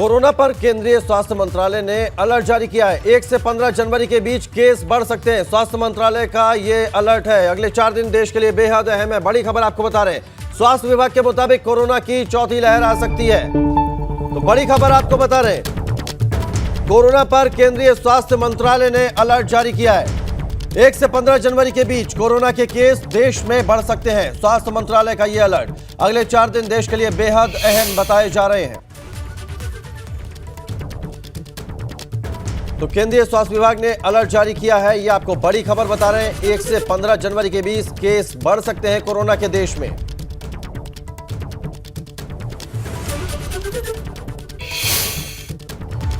Corona पर केंद्रीय स्वास्थ्य मंत्रालय ने अलर्ट जारी किया है। 1 से 15 जनवरी के बीच केस बढ़ सकते हैं। स्वास्थ्य मंत्रालय का ये अलर्ट है। अगले 4 दिन देश के लिए बेहद अहम है। बड़ी खबर आपको बता रहे हैं। स्वास्थ्य विभाग के मुताबिक कोरोना की चौथी लहर आ सकती है। तो बड़ी खबर आपको बता रहे हैं, कोरोना पर केंद्रीय स्वास्थ्य मंत्रालय ने अलर्ट जारी किया है। 1 से 15 जनवरी के बीच कोरोना के केस देश में बढ़ सकते हैं। स्वास्थ्य मंत्रालय का यह अलर्ट अगले 4 दिन देश के लिए बेहद अहम बताए जा रहे हैं। तो केंद्रीय स्वास्थ्य विभाग ने अलर्ट जारी किया है, ये आपको बड़ी खबर बता रहे हैं। 1 से 15 जनवरी के बीच केस बढ़ सकते हैं कोरोना के देश में।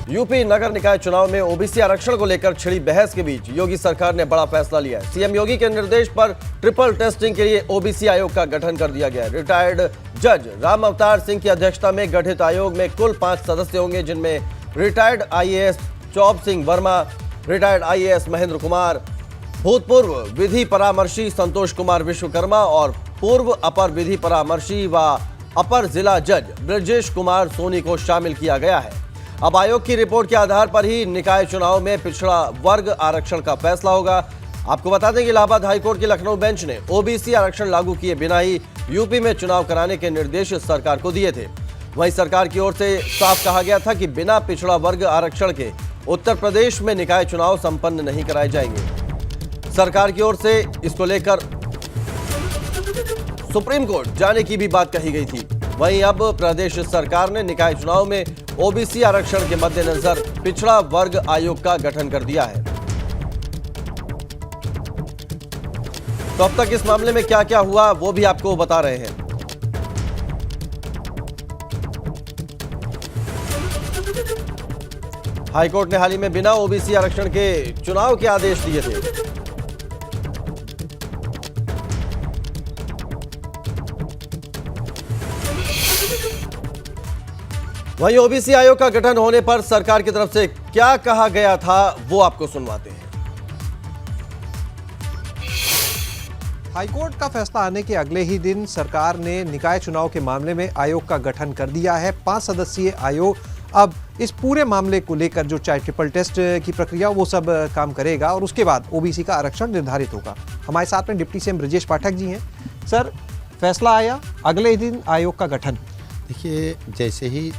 यूपी नगर निकाय चुनाव में ओबीसी आरक्षण को लेकर छिड़ी बहस के बीच योगी सरकार ने बड़ा फैसला लिया है। सीएम योगी के निर्देश पर ट्रिपल टेस्टिंग के लिए ओबीसी आयोग का गठन कर दिया गया है। रिटायर्ड जज राम अवतार सिंह की अध्यक्षता में गठित आयोग में कुल 5 सदस्य होंगे, जिनमें retired IAS Chaub Singh Verma, retired IAS Mahendra Kumar, भूतपूर्व विधि परामर्शी संतोष कुमार विश्वकर्मा और पूर्व अपर विधि परामर्शी व अपर जिला जज ब्रजेश कुमार सोनी को शामिल किया गया है। अब आयोग की रिपोर्ट के आधार पर ही निकाय चुनाव में पिछड़ा वर्ग आरक्षण का फैसला होगा। आपको बता दें कि इलाहाबाद हाईकोर्ट की लखनऊ बेंच ने ओबीसी आरक्षण लागू किए बिना ही यूपी में चुनाव कराने के निर्देश सरकार को दिए थे। वहीं सरकार की ओर से साफ कहा गया था कि बिना पिछड़ा वर्ग आरक्षण के उत्तर प्रदेश में निकाय चुनाव संपन्न नहीं कराए जाएंगे। सरकार की ओर से इसको लेकर सुप्रीम कोर्ट जाने की भी बात कही गई थी। वहीं अब प्रदेश सरकार ने निकाय चुनाव में ओबीसी आरक्षण के मद्देनजर पिछड़ा वर्ग आयोग का गठन कर दिया है। तो अब तक इस मामले में क्या क्या हुआ वो भी आपको बता रहे हैं। हाईकोर्ट ने हाल ही में बिना ओबीसी आरक्षण के चुनाव के आदेश दिए थे। वहीं ओबीसी आयोग का गठन होने पर सरकार की तरफ से क्या कहा गया था वो आपको सुनवाते हैं। हाईकोर्ट का फैसला आने के अगले ही दिन सरकार ने निकाय चुनाव के मामले में आयोग का गठन कर दिया है। 5 सदस्यीय आयोग अब इस पूरे मामले को लेकर जो चाहे ट्रिपल टेस्ट की प्रक्रिया वो सब काम करेगा और उसके बाद ओबीसी का आरक्षण निर्धारित होगा। हमारे साथ में डिप्टी सीएम ब्रजेश पाठक जी हैं। सर, फैसला आया, अगले दिन आयोग का गठन। देखिए, जैसे ही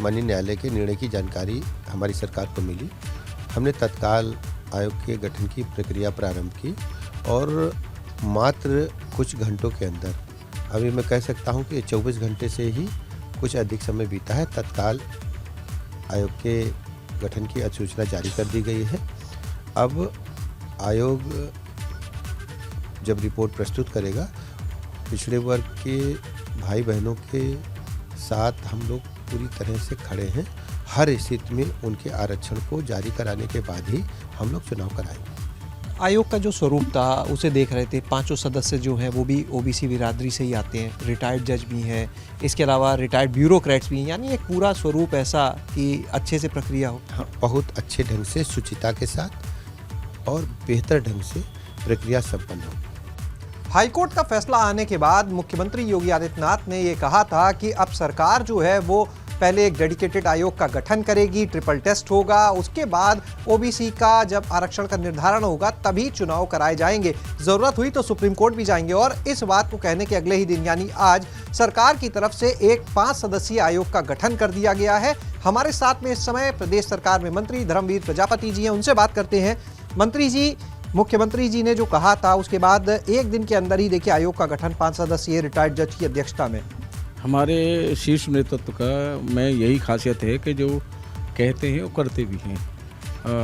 माननीय न्यायालय के निर्णय की जानकारी हमारी सरकार को मिली, हमने तत्काल आयोग के गठन की प्रक्रिया प्रारंभ की और मात्र कुछ घंटों के अंदर, अभी मैं कह सकता हूं कि 24 घंटे से ही कुछ अधिक समय बीता है, तत्काल आयोग के गठन की अधिसूचना जारी कर दी गई है। अब आयोग जब रिपोर्ट प्रस्तुत करेगा, पिछड़े वर्ग के भाई बहनों के साथ हम लोग पूरी तरह से खड़े हैं। हर स्थिति में उनके आरक्षण को जारी कराने के बाद ही हम लोग चुनाव कराएंगे। आयोग का जो स्वरूप था उसे देख रहे थे, 5 सदस्य जो हैं वो भी ओबीसी बिरादरी से ही आते हैं, रिटायर्ड जज भी हैं, इसके अलावा रिटायर्ड ब्यूरोक्रेट्स भी हैं, यानी एक पूरा स्वरूप ऐसा कि अच्छे से प्रक्रिया हो। हाँ, बहुत अच्छे ढंग से, शुचिता के साथ और बेहतर ढंग से प्रक्रिया संपन्न हो। हाईकोर्ट का फैसला आने के बाद मुख्यमंत्री योगी आदित्यनाथ ने ये कहा था कि अब सरकार जो है वो पहले एक डेडिकेटेड आयोग का गठन करेगी, ट्रिपल टेस्ट होगा, उसके बाद ओबीसी का जब आरक्षण का निर्धारण होगा तभी चुनाव कराए जाएंगे। जरूरत हुई तो सुप्रीम कोर्ट भी जाएंगे। और इस बात को कहने के अगले ही दिन यानी आज सरकार की तरफ से एक 5 सदस्यीय आयोग का गठन कर दिया गया है। हमारे साथ में इस समय प्रदेश सरकार में मंत्री धर्मवीर प्रजापति जी हैं, उनसे बात करते हैं। मंत्री जी, मुख्यमंत्री जी ने जो कहा था उसके बाद एक दिन के अंदर ही देखिए आयोग का गठन 5 सदस्यीय रिटायर्ड जज की अध्यक्षता में। हमारे शीर्ष नेतृत्व का में यही खासियत है कि जो कहते हैं वो करते भी हैं।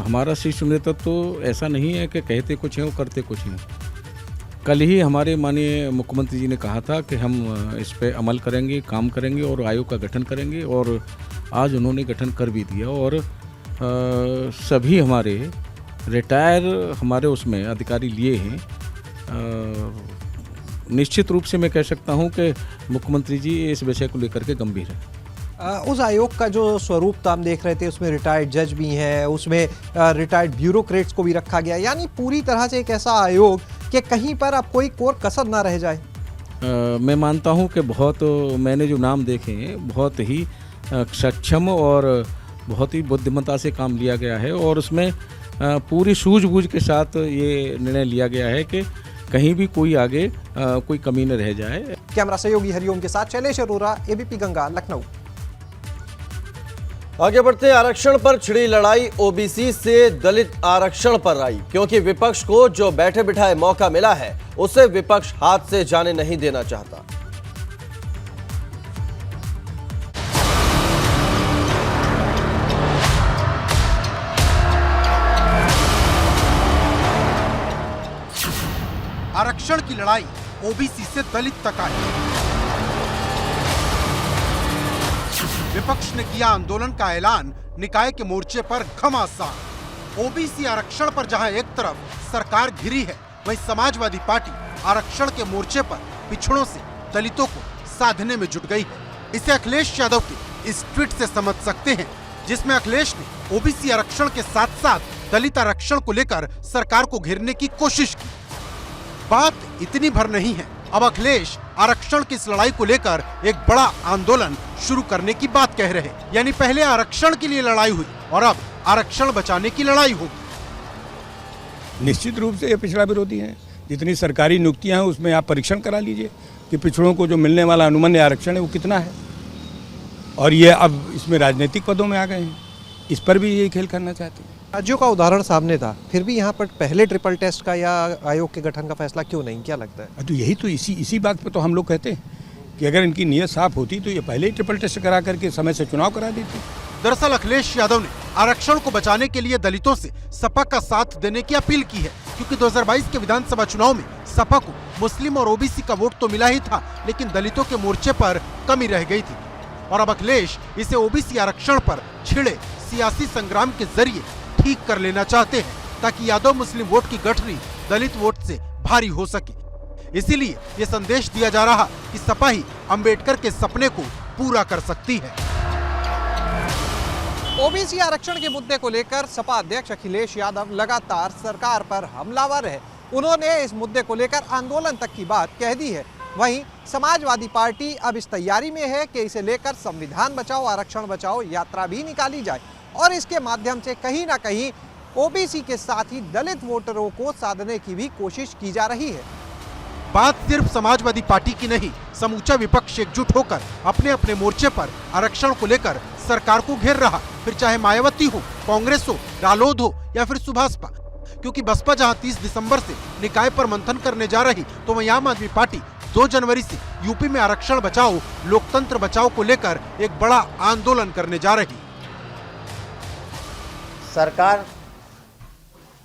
हमारा शीर्ष नेतृत्व तो ऐसा नहीं है कि कहते कुछ हैं वो करते कुछ हैं। कल ही हमारे माननीय मुख्यमंत्री जी ने कहा था कि हम इस पे अमल करेंगे, काम करेंगे और आयोग का गठन करेंगे, और आज उन्होंने गठन कर भी दिया। और सभी हमारे रिटायर हमारे उसमें अधिकारी लिए हैं। निश्चित रूप से मैं कह सकता हूं कि मुख्यमंत्री जी इस विषय को लेकर के गंभीर हैं। उस आयोग का जो स्वरूप तो हम देख रहे थे उसमें रिटायर्ड जज भी हैं, उसमें रिटायर्ड ब्यूरोक्रेट्स को भी रखा गया, यानी पूरी तरह से एक ऐसा आयोग कि कहीं पर अब कोई कोर कसर ना रह जाए। मैं मानता हूं कि बहुत मैंने जो नाम देखे हैं बहुत ही सक्षम और बहुत ही बुद्धिमत्ता से काम लिया गया है और उसमें पूरी सूझबूझ के साथ ये निर्णय लिया गया है कि कहीं भी कोई आगे कोई कमी न रह जाए। कैमरा सहयोगी हरिओम के साथ शैलेश अरोरा, एबीपी गंगा, लखनऊ। आगे बढ़ते हैं। आरक्षण पर छिड़ी लड़ाई ओबीसी से दलित आरक्षण पर आई, क्योंकि विपक्ष को जो बैठे बिठाए मौका मिला है उसे विपक्ष हाथ से जाने नहीं देना चाहता। आरक्षण की लड़ाई ओबीसी से दलित तक आई। विपक्ष ने किया आंदोलन का ऐलान, निकाय के मोर्चे पर घमासान। ओबीसी आरक्षण पर जहां एक तरफ सरकार घिरी है, वहीं समाजवादी पार्टी आरक्षण के मोर्चे पर पिछड़ों से दलितों को साधने में जुट गई है। इसे अखिलेश यादव के इस ट्वीट से समझ सकते हैं, जिसमें अखिलेश ने ओबीसी आरक्षण के साथ साथ दलित आरक्षण को लेकर सरकार को घेरने की कोशिश की। बात इतनी भर नहीं है, अब अखिलेश आरक्षण की इस लड़ाई को लेकर एक बड़ा आंदोलन शुरू करने की बात कह रहे हैं। यानी पहले आरक्षण के लिए लड़ाई हुई और अब आरक्षण बचाने की लड़ाई होगी। निश्चित रूप से ये पिछड़ा विरोधी है। जितनी सरकारी नियुक्तियां हैं उसमें आप परीक्षण करा लीजिए कि पिछड़ों को जो मिलने वाला अनुमन्य आरक्षण है वो कितना है, और ये अब इसमें राजनीतिक पदों में आ गए हैं। इस पर भी यही खेल करना चाहते हैं। राज्यों का उदाहरण सामने था, फिर भी यहाँ पर पहले ट्रिपल टेस्ट का या आयोग के गठन का फैसला क्यों नहीं, क्या लगता है? तो यही तो इसी बात पे तो हम लोग कहते हैं कि अगर इनकी नीयत साफ होती तो ये पहले ही ट्रिपल टेस्ट करा करके समय से चुनाव करा देते। दरअसल अखिलेश यादव ने आरक्षण को बचाने के लिए दलितों से सपा का साथ देने की अपील की है, क्योंकि 2022 के विधानसभा चुनाव में सपा को मुस्लिम और ओबीसी का वोट तो मिला ही था, लेकिन दलितों के मोर्चे पर कमी रह गई थी। और अब अखिलेश इसे ओबीसी आरक्षण पर छिड़े सियासी संग्राम के जरिए ठीक कर लेना चाहते हैं, ताकि यादव मुस्लिम वोट की गठरी दलित वोट से भारी हो सके। इसीलिए ये संदेश दिया जा रहा कि सपा ही अंबेडकर के सपने को पूरा कर सकती है। ओबीसी आरक्षण के मुद्दे को लेकर सपा अध्यक्ष अखिलेश यादव लगातार सरकार पर हमलावर है। उन्होंने इस मुद्दे को लेकर आंदोलन तक की बात कह दी है। वहीं समाजवादी पार्टी अब इस तैयारी में है कि इसे लेकर संविधान बचाओ आरक्षण बचाओ यात्रा भी निकाली जाए और इसके माध्यम से कहीं ना कहीं ओबीसी के साथ ही दलित वोटरों को साधने की भी कोशिश की जा रही है। बात सिर्फ समाजवादी पार्टी की नहीं, समूचा विपक्ष एकजुट होकर अपने अपने मोर्चे पर आरक्षण को लेकर सरकार को घेर रहा, फिर चाहे मायावती हो, कांग्रेस हो, रालोद हो या फिर सुभाषपा। क्योंकि बसपा जहां 30 दिसंबर से निकाय पर मंथन करने जा रही, तो वहीं आम आदमी पार्टी 2 जनवरी से यूपी में आरक्षण बचाओ लोकतंत्र बचाओ को लेकर एक बड़ा आंदोलन करने जा रही। सरकार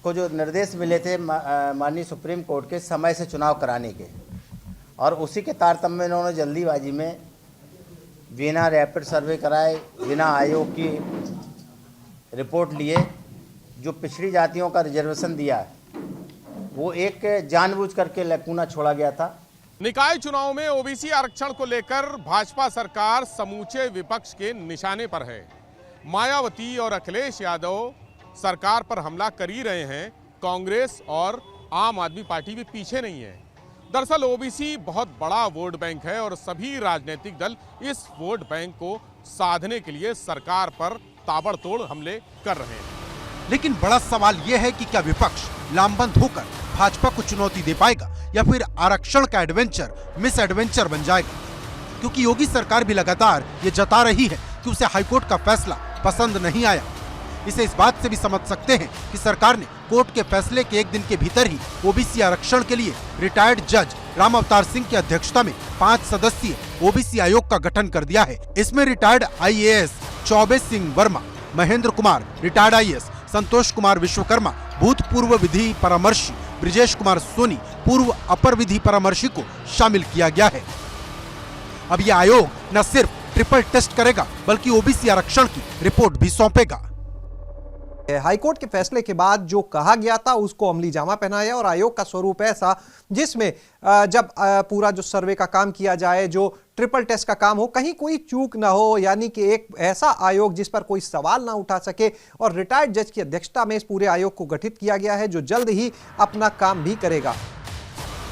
को जो निर्देश मिले थे माननीय सुप्रीम कोर्ट के समय से चुनाव कराने के, और उसी के तारतम्य में इन्होंने जल्दीबाजी में बिना रैपिड सर्वे कराए, बिना आयोग की रिपोर्ट लिए जो पिछड़ी जातियों का रिजर्वेशन दिया वो एक जानबूझ करके लैकूना छोड़ा गया था। निकाय चुनाव में ओबीसी आरक्षण को लेकर भाजपा सरकार समूचे विपक्ष के निशाने पर है। मायावती और अखिलेश यादव सरकार पर हमला कर ही रहे हैं, कांग्रेस और आम आदमी पार्टी भी पीछे नहीं है। दरअसल ओबीसी बहुत बड़ा वोट बैंक है और सभी राजनीतिक दल इस वोट बैंक को साधने के लिए सरकार पर ताबड़तोड़ हमले कर रहे हैं। लेकिन बड़ा सवाल यह है कि क्या विपक्ष लामबंद होकर भाजपा को चुनौती दे पाएगा या फिर आरक्षण का एडवेंचर मिस एडवेंचर बन जाएगा? क्योंकि योगी सरकार भी लगातार ये जता रही है कि उसे हाईकोर्ट का फैसला पसंद नहीं आया। इसे इस बात से भी समझ सकते हैं कि सरकार ने कोर्ट के फैसले के 1 दिन के भीतर ही ओबीसी आरक्षण के लिए रिटायर्ड जज राम अवतार सिंह की अध्यक्षता में 5 सदस्यीय ओबीसी आयोग का गठन कर दिया है। इसमें retired IAS Choubey Singh Verma, Mahendra Kumar retired IAS, Santosh Kumar Vishwakarma भूतपूर्व विधि परामर्शी, ब्रिजेश कुमार सोनी पूर्व अपर विधि परामर्शी को शामिल किया गया है। अब यह आयोग न सिर्फ ट्रिपल टेस्ट करेगा बल्कि ओबीसी आरक्षण की रिपोर्ट भी सौंपेगा। हाईकोर्ट के फैसले के बाद जो कहा गया था उसको अमली जामा पहनाया और आयोग का स्वरूप ऐसा जिसमें जब पूरा जो सर्वे का काम किया जाए, जो ट्रिपल टेस्ट का काम हो, कहीं कोई चूक ना हो, यानी कि एक ऐसा आयोग जिस पर कोई सवाल ना उठा सके। और रिटायर्ड जज की अध्यक्षता में इस पूरे आयोग को गठित किया गया है जो जल्द ही अपना काम भी करेगा।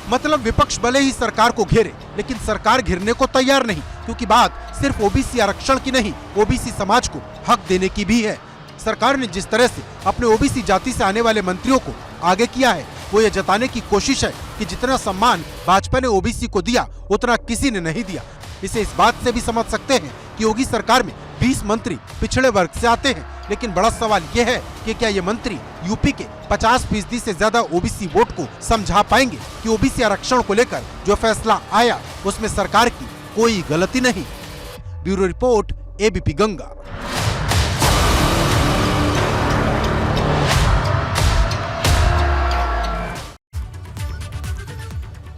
मतलब विपक्ष भले ही सरकार को घेरे, लेकिन सरकार घिरने को तैयार नहीं, क्योंकि बात सिर्फ ओबीसी आरक्षण की नहीं, ओबीसी समाज को हक देने की भी है। सरकार ने जिस तरह से अपने ओबीसी जाति से आने वाले मंत्रियों को आगे किया है, वो ये जताने की कोशिश है कि जितना सम्मान भाजपा ने ओबीसी को दिया, उतना किसी ने नहीं दिया। इसे इस बात से भी समझ सकते हैं कि योगी सरकार में 20 मंत्री पिछड़े वर्ग से आते हैं, लेकिन बड़ा सवाल ये है कि क्या ये मंत्री यूपी के 50% से ज्यादा ओबीसी वोट को समझा पाएंगे कि ओबीसी आरक्षण को लेकर जो फैसला आया उसमें सरकार की कोई गलती नहीं। Bureau report, ABP Ganga.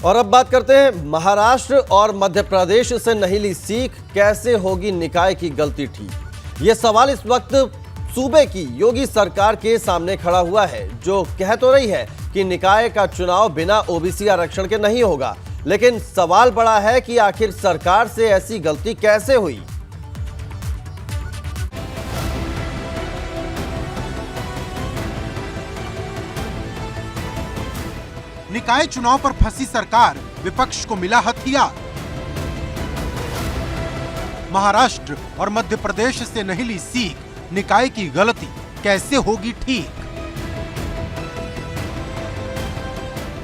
और अब बात करते हैं महाराष्ट्र और मध्य प्रदेश से नहीं ली सीख, कैसे होगी निकाय की गलती ठीक। ये सवाल इस वक्त सूबे की योगी सरकार के सामने खड़ा हुआ है, जो कह तो रही है कि निकाय का चुनाव बिना ओबीसी आरक्षण के नहीं होगा, लेकिन सवाल बड़ा है कि आखिर सरकार से ऐसी गलती कैसे हुई। निकाय चुनाव पर फंसी सरकार, विपक्ष को मिला हथियार। महाराष्ट्र और मध्य प्रदेश से नहीं ली सीख, निकाय की गलती कैसे होगी ठीक।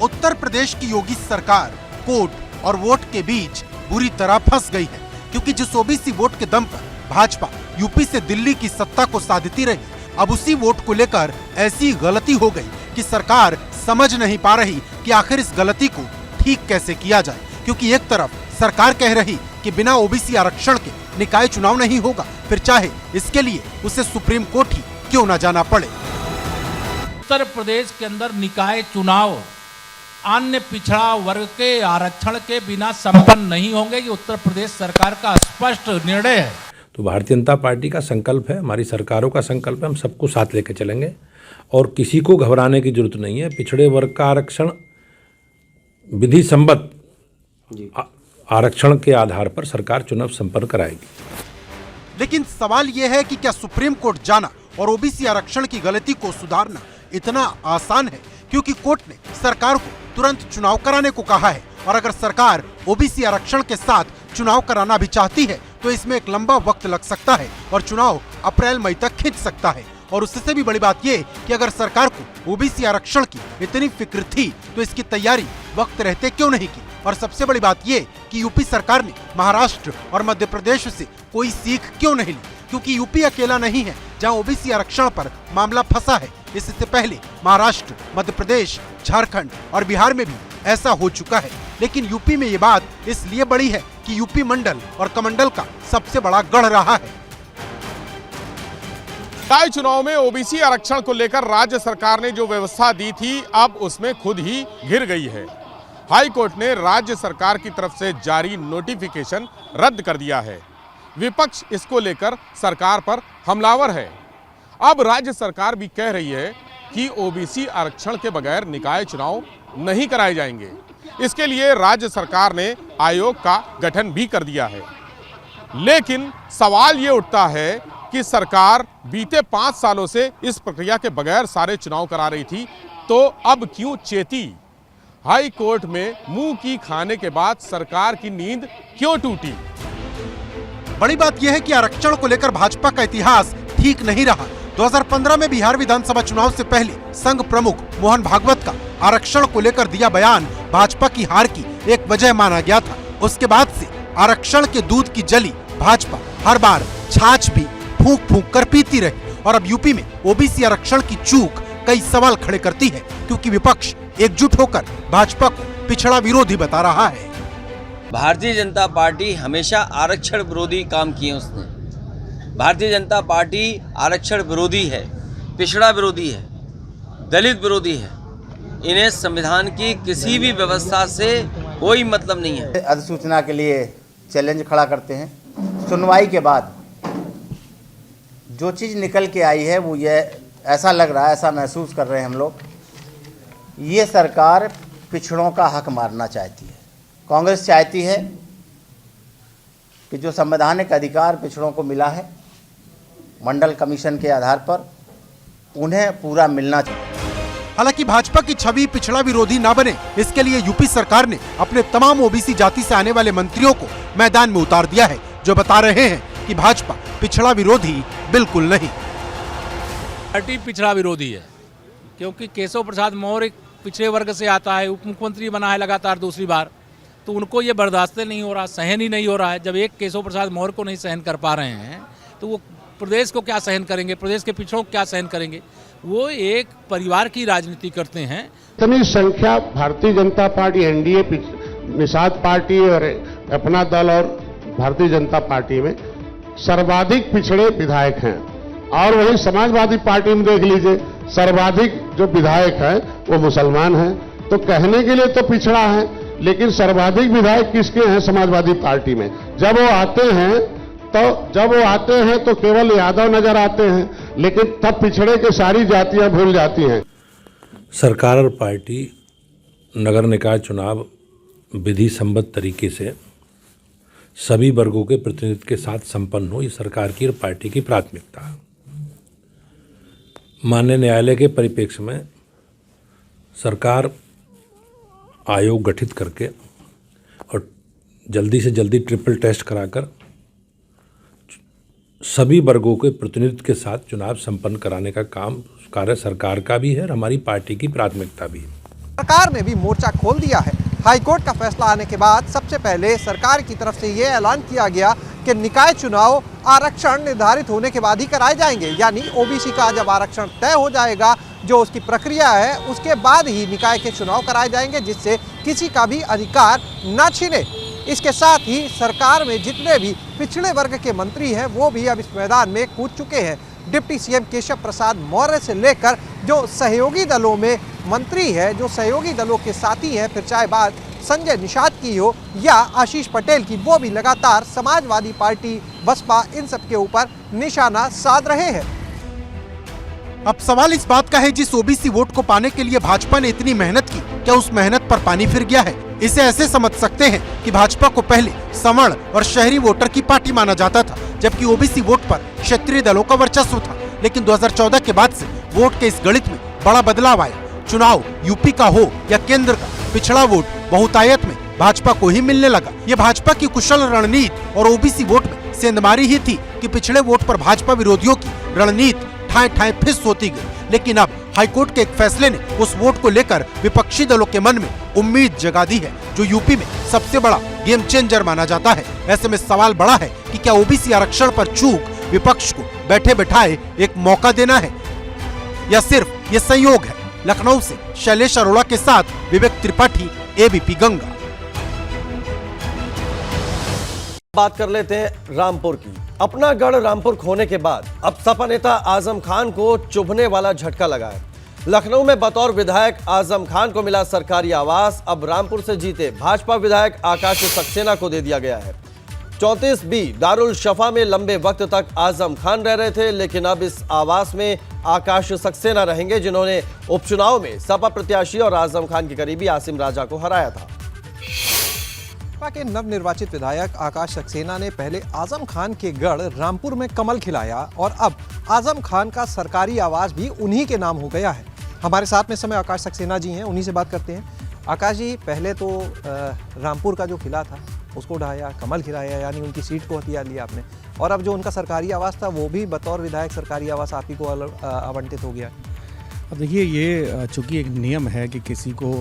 उत्तर प्रदेश की योगी सरकार कोर्ट और वोट के बीच बुरी तरह फंस गई है, क्योंकि जिस ओबीसी वोट के दम पर भाजपा यूपी से दिल्ली की सत्ता को साधती रही, अब उसी वोट को लेकर ऐसी गलती हो गई कि सरकार समझ नहीं पा रही कि आखिर इस गलती को ठीक कैसे किया जाए। क्योंकि एक तरफ सरकार कह रही कि बिना ओबीसी आरक्षण के निकाय चुनाव नहीं होगा, फिर चाहे इसके लिए उसे सुप्रीम कोर्ट ही क्यों न जाना पड़े। उत्तर प्रदेश के अंदर निकाय चुनाव अन्य पिछड़ा वर्ग के आरक्षण के बिना संपन्न नहीं होंगे। ये उत्तर प्रदेश सरकार का स्पष्ट निर्णय है। तो भारतीय जनता पार्टी का संकल्प है, हमारी सरकारों का संकल्प है, हम सबको साथ लेकर चलेंगे और किसी को घबराने की जरूरत नहीं है। पिछड़े वर्ग का आरक्षण विधि सम्मत आरक्षण के आधार पर सरकार चुनाव संपन्न कराएगी। लेकिन सवाल यह है कि क्या सुप्रीम कोर्ट जाना और ओबीसी आरक्षण की गलती को सुधारना इतना आसान है, क्योंकि कोर्ट ने सरकार को तुरंत चुनाव कराने को कहा है, और अगर सरकार ओबीसी आरक्षण के साथ चुनाव कराना भी चाहती है तो इसमें एक लंबा वक्त लग सकता है और चुनाव अप्रैल मई तक खिंच सकता है। और उससे भी बड़ी बात ये कि अगर सरकार को ओबीसी आरक्षण की इतनी फिक्र थी तो इसकी तैयारी वक्त रहते क्यों नहीं की। और सबसे बड़ी बात ये कि यूपी सरकार ने महाराष्ट्र और मध्य प्रदेश से कोई सीख क्यों नहीं ली, क्योंकि यूपी अकेला नहीं है जहां ओबीसी आरक्षण पर मामला फंसा है। इससे पहले महाराष्ट्र, मध्य प्रदेश, झारखंड और बिहार में भी ऐसा हो चुका है। लेकिन यूपी में ये बात इसलिए बड़ी है कि यूपी मंडल और कमंडल का सबसे बड़ा गढ़ रहा है। निकाय चुनाव में ओबीसी आरक्षण को लेकर राज्य सरकार ने जो व्यवस्था दी थी, अब उसमें खुद ही घिर गई है। हाई कोर्ट ने राज्य सरकार की तरफ से जारी नोटिफिकेशन रद्द कर दिया है। विपक्ष इसको लेकर सरकार पर हमलावर है। अब राज्य सरकार भी कह रही है कि ओबीसी आरक्षण के बगैर निकाय चुनाव नहीं कराए जाएंगे। इसके लिए राज्य सरकार ने आयोग का गठन भी कर दिया है। लेकिन सवाल ये उठता है कि सरकार बीते 5 सालों से इस प्रक्रिया के बगैर सारे चुनाव करा रही थी, तो अब क्यों चेती? हाई कोर्ट में मुंह की खाने के बाद सरकार की नींद क्यों टूटी? बड़ी बात यह है कि आरक्षण को लेकर भाजपा का इतिहास ठीक नहीं रहा। 2015 में बिहार विधानसभा चुनाव से पहले संघ प्रमुख मोहन भागवत का आरक्षण को लेकर दिया बयान भाजपा की हार की एक वजह माना गया था। उसके बाद से आरक्षण के दूध की जली भाजपा हर बार छाछ भी फूंक फूंक कर पीती रही। और अब यूपी में ओबीसी आरक्षण की चूक कई सवाल खड़े करती है, क्योंकि विपक्ष एकजुट होकर भाजपा को पिछड़ा विरोधी बता रहा है। भारतीय जनता पार्टी हमेशा आरक्षण विरोधी काम किए उसने। भारतीय जनता पार्टी आरक्षण विरोधी है, पिछड़ा विरोधी है, दलित विरोधी है। इन्हें संविधान की किसी भी व्यवस्था से कोई मतलब नहीं है। अधिसूचना के लिए चैलेंज खड़ा करते हैं। सुनवाई के बाद जो चीज़ निकल के आई है वो ये ऐसा लग रहा है, ऐसा महसूस कर रहे हैं हम लोग, ये सरकार पिछड़ों का हक मारना चाहती है। कांग्रेस चाहती है कि जो संवैधानिक अधिकार पिछड़ों को मिला है मंडल कमीशन के आधार पर, उन्हें पूरा मिलना चाहिए। हालांकि भाजपा की छवि पिछड़ा विरोधी न बने, इसके लिए यूपी सरकार ने अपने तमाम ओबीसी जाति से आने वाले मंत्रियों को मैदान में उतार दिया है, जो बता रहे हैं कि भाजपा पिछड़ा विरोधी बिल्कुल नहीं। पार्टी पिछड़ा विरोधी है, क्योंकि केशव प्रसाद मौर्य पिछड़े वर्ग से आता है, उप मुख्यमंत्री बना है लगातार दूसरी बार, तो उनको ये बर्दाश्त नहीं हो रहा, सहन ही नहीं हो रहा है। जब एक केशव प्रसाद मौर्य को नहीं सहन कर पा रहे हैं तो वो प्रदेश को क्या सहन करेंगे, प्रदेश के पिछड़ों को क्या सहन करेंगे। वो एक परिवार की राजनीति करते हैं। इतनी संख्या Bharatiya Janata party, NDA, Nishad party और अपना दल और भारतीय जनता पार्टी में सर्वाधिक पिछड़े विधायक हैं। और वही समाजवादी पार्टी में देख लीजिए, सर्वाधिक जो विधायक हैं वो मुसलमान हैं। तो कहने के लिए तो पिछड़ा है, लेकिन सर्वाधिक विधायक किसके हैं समाजवादी पार्टी में। जब वो आते हैं तो केवल यादव नजर आते हैं, लेकिन तब पिछड़े के सारी जातियां भूल जाती हैं। सरकार और पार्टी नगर निकाय चुनाव विधि सम्मत तरीके से सभी वर्गों के प्रतिनिधित्व के साथ संपन्न हो, ये सरकार की और पार्टी की प्राथमिकता है। माननीय न्यायालय के परिप्रेक्ष्य में सरकार आयोग गठित करके और जल्दी से जल्दी ट्रिपल टेस्ट कराकर सभी वर्गों के प्रतिनिधित्व के साथ चुनाव संपन्न कराने का कार्य सरकार का भी है और हमारी पार्टी की प्राथमिकता भी है। सरकार ने भी मोर्चा खोल दिया है। हाईकोर्ट का फैसला आने के बाद सबसे पहले सरकार की तरफ से ये ऐलान किया गया कि निकाय चुनाव आरक्षण निर्धारित होने के बाद ही कराए जाएंगे, यानी ओबीसी का जब आरक्षण तय हो जाएगा, जो उसकी प्रक्रिया है, उसके बाद ही निकाय के चुनाव कराए जाएंगे, जिससे किसी का भी अधिकार न छिने। इसके साथ ही सरकार में जितने भी पिछड़े वर्ग के मंत्री हैं वो भी अब इस मैदान में कूद चुके हैं। डिप्टी सीएम केशव प्रसाद मौर्य से लेकर जो सहयोगी दलों में मंत्री है, जो सहयोगी दलों के साथी हैं, फिर चाहे बात संजय निषाद की हो या आशीष पटेल की, वो भी लगातार समाजवादी पार्टी, बसपा, इन सब के ऊपर निशाना साध रहे हैं। अब सवाल इस बात का है, जिस ओबीसी वोट को पाने के लिए भाजपा ने इतनी मेहनत की, क्या उस मेहनत पर पानी फिर गया है? इसे ऐसे समझ सकते हैं कि भाजपा को पहले सवर्ण और शहरी वोटर की पार्टी माना जाता था, जबकि ओबीसी वोट पर क्षेत्रीय दलों का वर्चस्व था। लेकिन 2014 के बाद से वोट के इस गणित में बड़ा बदलाव आया। चुनाव यूपी का हो या केंद्र का, पिछड़ा वोट बहुतायत में भाजपा को ही मिलने लगा। ये भाजपा की कुशल रणनीति और ओबीसी वोट में सेंधमारी ही थी कि पिछड़े वोट पर भाजपा विरोधियों की रणनीति ठाए ठाए फिस होती गई। लेकिन अब हाईकोर्ट के एक फैसले ने उस वोट को लेकर विपक्षी दलों के मन में उम्मीद जगा दी है, जो यूपी में सबसे बड़ा गेम चेंजर माना जाता है। ऐसे में सवाल बड़ा है कि क्या ओबीसी आरक्षण पर चूक विपक्ष को बैठे बैठाए एक मौका देना है या सिर्फ ये संयोग है। लखनऊ से शैलेश अरोड़ा के साथ विवेक त्रिपाठी, एबीपी गंगा। बात कर लेते हैं रामपुर की। अपना गढ़ रामपुर खोने के बाद अब सपा नेता आजम खान को चुभने वाला झटका लगा है। लखनऊ में बतौर विधायक आजम खान को मिला सरकारी आवास, अब रामपुर से जीते भाजपा विधायक आकाश सक्सेना को दे दिया गया है। 34B दारुल शफा में लंबे वक्त तक आजम खान रह रहे थे, लेकिन अब इस आवास में आकाश सक्सेना रहेंगे, जिन्होंने उपचुनाव में सपा प्रत्याशी और आजम खान के करीबी आसिम राजा को हराया था। सपा के नवनिर्वाचित विधायक आकाश सक्सेना ने पहले आजम खान के गढ़ रामपुर में कमल खिलाया और अब आजम खान का सरकारी आवास भी उन्हीं के नाम हो गया है। हमारे साथ में समय आकाश सक्सेना जी हैं, उन्हीं से बात करते हैं। आकाश जी, पहले तो रामपुर का जो किला था उसको ढाया, कमल खिलाया, यानी उनकी सीट को हथियार लिया आपने, और अब जो उनका सरकारी आवास था वो भी बतौर विधायक सरकारी आवास आप ही को आवंटित हो गया। अब देखिए, ये चूँकि एक नियम है कि किसी को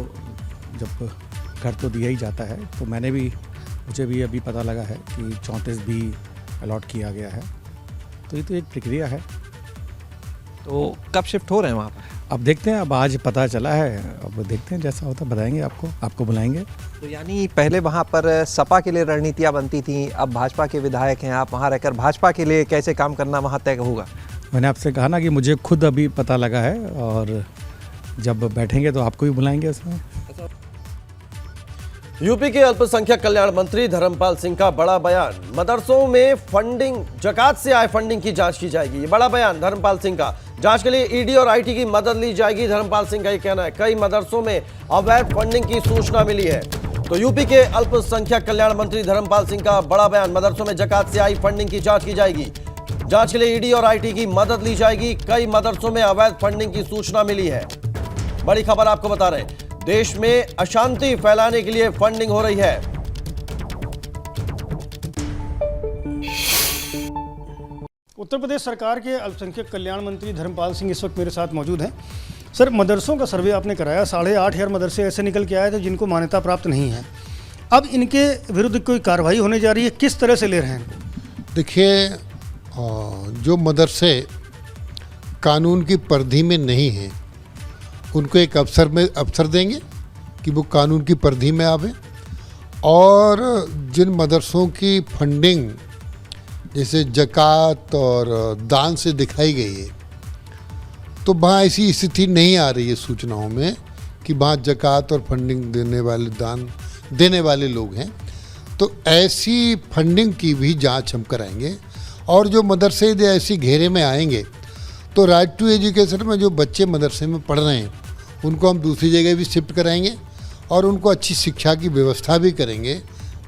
जब घर तो दिया ही जाता है, तो मुझे भी अभी पता लगा है कि 34B अलॉट किया गया है, तो ये तो एक प्रक्रिया है। तो कब शिफ्ट हो रहे हैं वहाँ पर? अब देखते हैं, अब आज पता चला है, अब देखते हैं जैसा होता बताएंगे आपको बुलाएंगे। तो यानी पहले वहाँ पर सपा के लिए रणनीतियाँ बनती थी, अब भाजपा के विधायक हैं आप, वहाँ रहकर भाजपा के लिए कैसे काम करना वहाँ तय होगा? मैंने आपसे कहा ना कि मुझे खुद अभी पता लगा है, और जब बैठेंगे तो आपको भी बुलाएंगे उसमें। यूपी के अल्पसंख्यक कल्याण मंत्री धर्मपाल सिंह का बड़ा बयान। मदरसों में फंडिंग, जकात से आय फंडिंग की जांच की जाएगी। ये बड़ा बयान धर्मपाल सिंह का। जांच के लिए ईडी और आईटी की मदद ली जाएगी, धर्मपाल सिंह का ये कहना है। कई मदरसों में अवैध फंडिंग की सूचना मिली है। तो यूपी के अल्पसंख्यक कल्याण मंत्री धर्मपाल सिंह का बड़ा बयान। मदरसों में जकात से आई फंडिंग की जांच की जाएगी। जांच के लिए ईडी और आईटी की मदद ली जाएगी। कई मदरसों में अवैध फंडिंग की सूचना मिली है। बड़ी खबर आपको बता रहे हैं, देश में अशांति फैलाने के लिए फंडिंग हो रही है। उत्तर प्रदेश सरकार के अल्पसंख्यक कल्याण मंत्री धर्मपाल सिंह इस वक्त मेरे साथ मौजूद हैं। सर, मदरसों का सर्वे आपने कराया, 8,500 मदरसे ऐसे निकल के आए थे जिनको मान्यता प्राप्त नहीं है। अब इनके विरुद्ध कोई कार्रवाई होने जा रही है, किस तरह से ले रहे हैं? देखिए, जो मदरसे कानून की परिधि में नहीं हैं उनको एक अवसर देंगे कि वो कानून की परिधि में आवे, और जिन मदरसों की फंडिंग जैसे ज़कात और दान से दिखाई गई है, तो वहाँ ऐसी स्थिति नहीं आ रही है सूचनाओं में कि वहाँ ज़कात और फंडिंग देने वाले, दान देने वाले लोग हैं। तो ऐसी फंडिंग की भी जांच हम कराएंगे, और जो मदरसे यदि ऐसी घेरे में आएंगे तो राइट टू एजुकेशन में जो बच्चे मदरसे में पढ़ रहे हैं उनको हम दूसरी जगह भी शिफ्ट कराएंगे और उनको अच्छी शिक्षा की व्यवस्था भी करेंगे।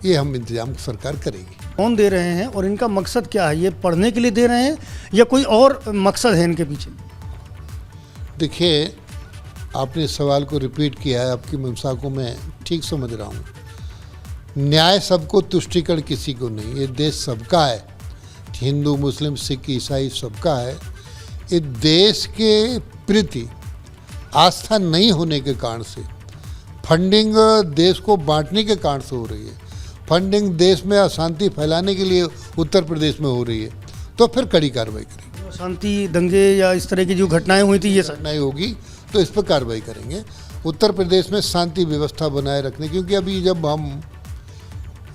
ये हम इंतजाम सरकार करेगी। कौन दे रहे हैं और इनका मकसद क्या है? ये पढ़ने के लिए दे रहे हैं या कोई और मकसद है इनके पीछे? देखिए, आपने सवाल को रिपीट किया है, आपकी मंशा को मैं ठीक समझ रहा हूँ। न्याय सबको, तुष्टिकरण किसी को नहीं। ये देश सबका है, हिंदू, मुस्लिम, सिख, ईसाई सबका है। ये देश के प्रति आस्था नहीं होने के कारण से फंडिंग देश को बांटने के कारण से हो रही है। फंडिंग देश में अशांति फैलाने के लिए उत्तर प्रदेश में हो रही है, तो फिर कड़ी कार्रवाई करेंगे। शांति, दंगे या इस तरह की जो घटनाएं हुई थी, ये घटनाएं होगी तो इस पर कार्रवाई करेंगे। उत्तर प्रदेश में शांति व्यवस्था बनाए रखने, क्योंकि अभी जब हम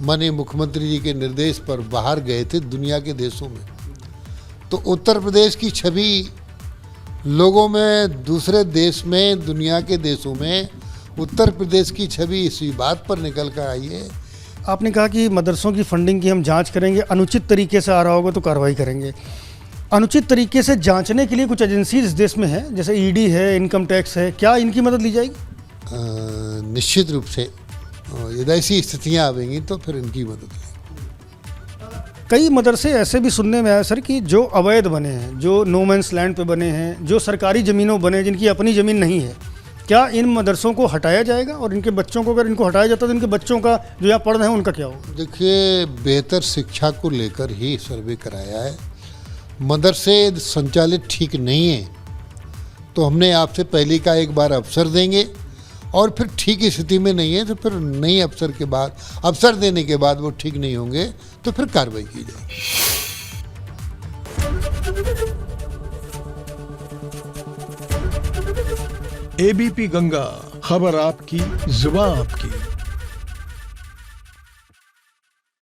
माननीय मुख्यमंत्री जी के निर्देश पर बाहर गए थे दुनिया के देशों में, तो उत्तर प्रदेश की छवि लोगों में, दूसरे देश में, दुनिया के देशों में उत्तर प्रदेश की छवि इसी बात पर निकल कर आई है। आपने कहा कि मदरसों की फंडिंग की हम जांच करेंगे, अनुचित तरीके से आ रहा होगा तो कार्रवाई करेंगे। अनुचित तरीके से जांचने के लिए कुछ एजेंसी इस देश में है, जैसे ईडी है, इनकम टैक्स है, क्या इनकी मदद ली जाएगी? निश्चित रूप से यदि ऐसी स्थितियाँ आवेंगी तो फिर इनकी मदद लेंगे। कई मदरसे ऐसे भी सुनने में आया सर कि जो अवैध बने हैं, जो नो मैंस लैंड पे बने हैं, जो सरकारी ज़मीनों बने, जिनकी अपनी ज़मीन नहीं है, क्या इन मदरसों को हटाया जाएगा? और इनके बच्चों को, अगर इनको हटाया जाता तो इनके बच्चों का जो यहाँ पढ़ रहे हैं उनका क्या होगा? देखिए, बेहतर शिक्षा को लेकर ही सर्वे कराया है। मदरसे संचालित ठीक नहीं है तो हमने आपसे पहले का एक बार अवसर देंगे, और फिर ठीक स्थिति में नहीं है तो फिर नई अवसर के बाद, अवसर देने के बाद वो ठीक नहीं होंगे तो फिर कार्रवाई की जाएगी। एबीपी गंगा, खबर आपकी, जुबान आपकी।